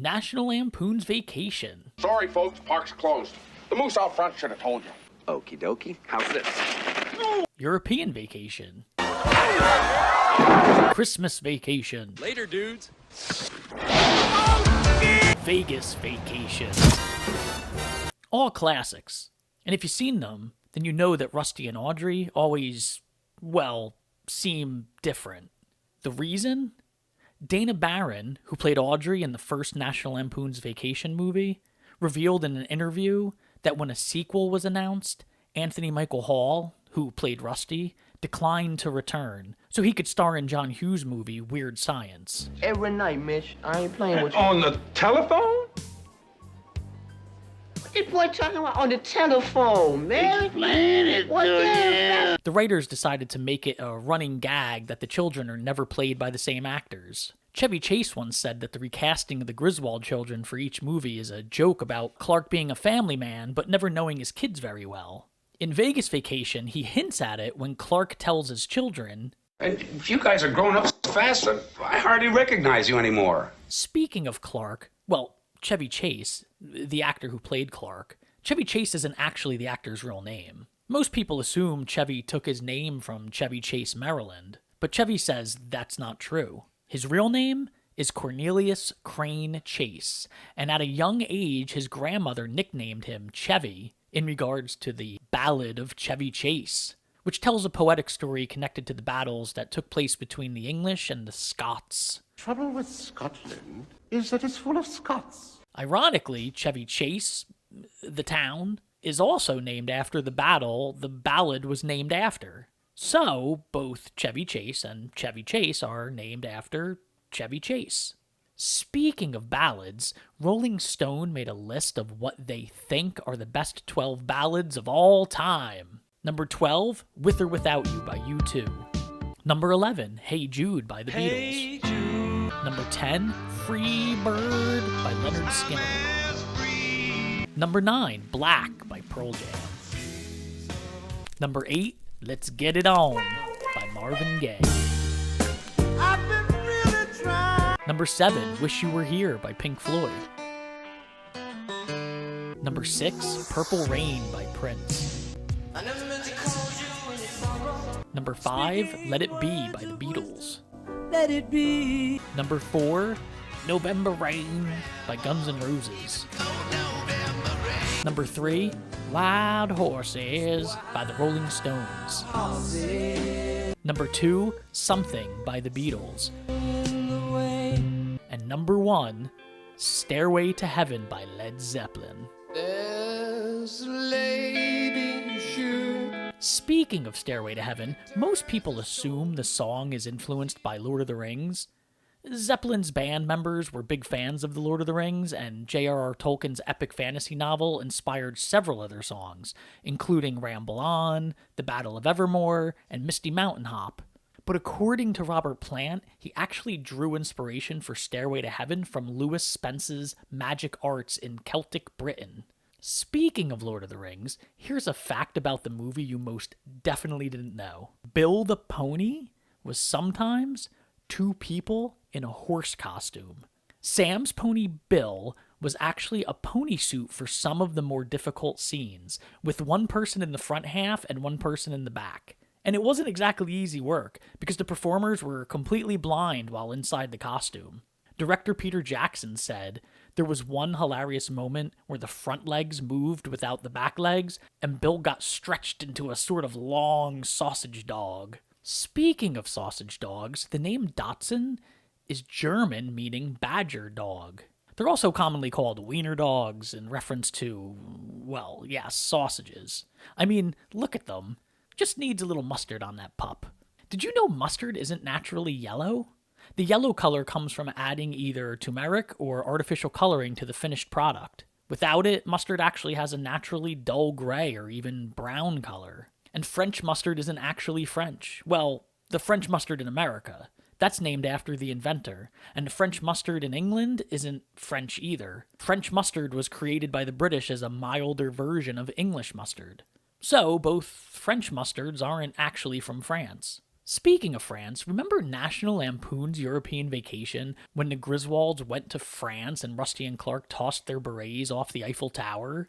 National Lampoon's Vacation. Sorry, folks, park's closed. The moose out front should have told you. Okie dokie. How's this? European Vacation. Christmas Vacation. Later, dudes. Vegas Vacation. All classics. And if you've seen them, then you know that Rusty and Audrey always, well, seem different. The reason? Dana Barron, who played Audrey in the first National Lampoon's Vacation movie, revealed in an interview that when a sequel was announced, Anthony Michael Hall, who played Rusty, declined to return so he could star in John Hughes' movie Weird Science. Every night, Mitch. I ain't playing with you. On the telephone? What this boy talking about on the telephone, man? Explain it to The writers decided to make it a running gag that the children are never played by the same actors. Chevy Chase once said that the recasting of the Griswold children for each movie is a joke about Clark being a family man but never knowing his kids very well. In Vegas Vacation, he hints at it when Clark tells his children, And you guys are growing up so fast that I hardly recognize you anymore. speaking of Clark, well, Chevy Chase, the actor who played Clark, Chevy Chase isn't actually the actor's real name. Most people assume Chevy took his name from Chevy Chase, Maryland, but Chevy says that's not true. His real name is Cornelius Crane Chase, and at a young age, his grandmother nicknamed him Chevy in regards to the Ballad of Chevy Chase, which tells a poetic story connected to the battles that took place between the English and the Scots. Trouble with Scotland is that it's full of Scots. Ironically, Chevy Chase, the town, is also named after the battle the ballad was named after. So, both Chevy Chase and Chevy Chase are named after Chevy Chase. Speaking of ballads, Rolling Stone made a list of what they think are the best 12 ballads of all time. Number 12, With or Without You by U2. Number 11, Hey Jude by the Beatles. Number 10, Free Bird by Leonard Skinner. Number 9, Black by Pearl Jam. Number 8, Let's Get It On by Marvin Gaye. Number 7, Wish You Were Here by Pink Floyd. Number 6, Purple Rain by Prince. Number 5, Let It Be by the Beatles. Let it be. Number 4, November Rain by Guns N' Roses. Number 3, Wild Horses by the Rolling Stones. Number 2, Something by the Beatles. And number 1, Stairway to Heaven by Led Zeppelin. Speaking of Stairway to Heaven, most people assume the song is influenced by Lord of the Rings. Zeppelin's band members were big fans of The Lord of the Rings, and J.R.R. Tolkien's epic fantasy novel inspired several other songs, including Ramble On, The Battle of Evermore, and Misty Mountain Hop. But according to Robert Plant, he actually drew inspiration for Stairway to Heaven from Lewis Spence's magic arts in Celtic Britain. Speaking of Lord of the Rings, here's a fact about the movie you most definitely didn't know. Bill the Pony was sometimes 2 people in a horse costume. Sam's pony Bill was actually a pony suit for some of the more difficult scenes, with 1 person in the front half and 1 person in the back. And it wasn't exactly easy work, because the performers were completely blind while inside the costume. Director Peter Jackson said, there was one hilarious moment where the front legs moved without the back legs, and Bill got stretched into a sort of long sausage dog. Speaking of sausage dogs, the name Dachshund is German meaning badger dog. They're also commonly called wiener dogs in reference to, well, yes, sausages. I mean, look at them. Just needs a little mustard on that pup. Did you know mustard isn't naturally yellow? The yellow color comes from adding either turmeric or artificial coloring to the finished product. Without it, mustard actually has a naturally dull gray or even brown color. And French mustard isn't actually French. Well, the French mustard in America. That's named after the inventor. And French mustard in England isn't French either. French mustard was created by the British as a milder version of English mustard. So, both French mustards aren't actually from France. Speaking of France, remember National Lampoon's European Vacation when the Griswolds went to France and Rusty and Clark tossed their berets off the Eiffel Tower?